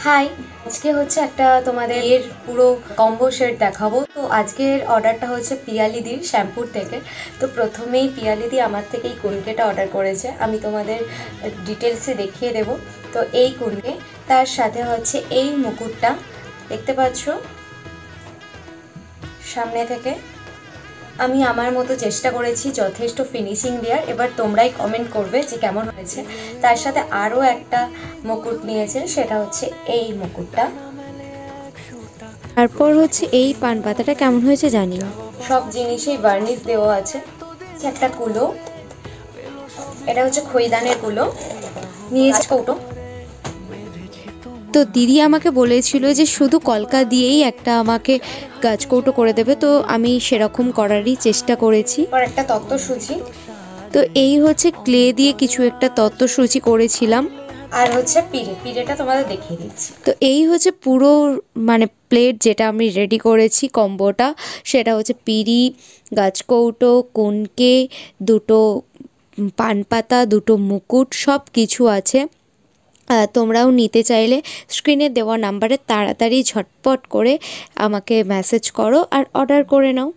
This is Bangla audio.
হাই, আজকে হচ্ছে একটা তোমাদের এর পুরো কম্বো সেট দেখাবো। তো আজকের অর্ডারটা হচ্ছে পিয়ালিদির শ্যাম্পুর থেকে। তো প্রথমেই পিয়ালিদি আমার থেকে এই কুনকেটা অর্ডার করেছে, আমি তোমাদের ডিটেলসে দেখিয়ে দেব। তো এই কুনকে, তার সাথে হচ্ছে এই মুকুটটা দেখতে পাচ্ছ সামনে থেকে। আমি আমার মতো চেষ্টা করেছি যথেষ্ট ফিনিশিং দেওয়ার, এবার তোমরাই কমেন্ট করবে যে কেমন হয়েছে। তার সাথে আরও একটা মুকুট নিয়েছে, সেটা হচ্ছে এই মুকুটটা। তারপর হচ্ছে এই পান পাতাটা কেমন হয়েছে জানিও। সব জিনিসেই বার্নিশ দেওয়া আছে। একটা কুলো, এটা হচ্ছে খইদানের কুলো নিয়েছে, কৌটো। তো দিদি আমাকে বলেছিল যে শুধু কলকা দিয়েই একটা আমাকে গাছকৌটো করে দেবে, তো আমি সেরকম করারই চেষ্টা করেছি। আর একটা তত্ত্বসূচি, তো এই হচ্ছে ক্লে দিয়ে কিছু একটা তত্ত্বসূচি করেছিলাম। আর হচ্ছে পিড়েটা তোমাদের দেখিয়ে দিচ্ছি। তো এই হচ্ছে পুরো প্লেট যেটা আমি রেডি করেছি কম্বোটা, সেটা হচ্ছে পিঁড়ি, গাছকৌটো, কুনকে, দুটো পান পাতা, দুটো মুকুট, সব কিছু আছে। তোমরাও নিতে চাইলে স্ক্রিনে দেওয়া নাম্বারে তাড়াতাড়ি ঝটপট করে আমাকে মেসেজ করো আর অর্ডার করে নাও।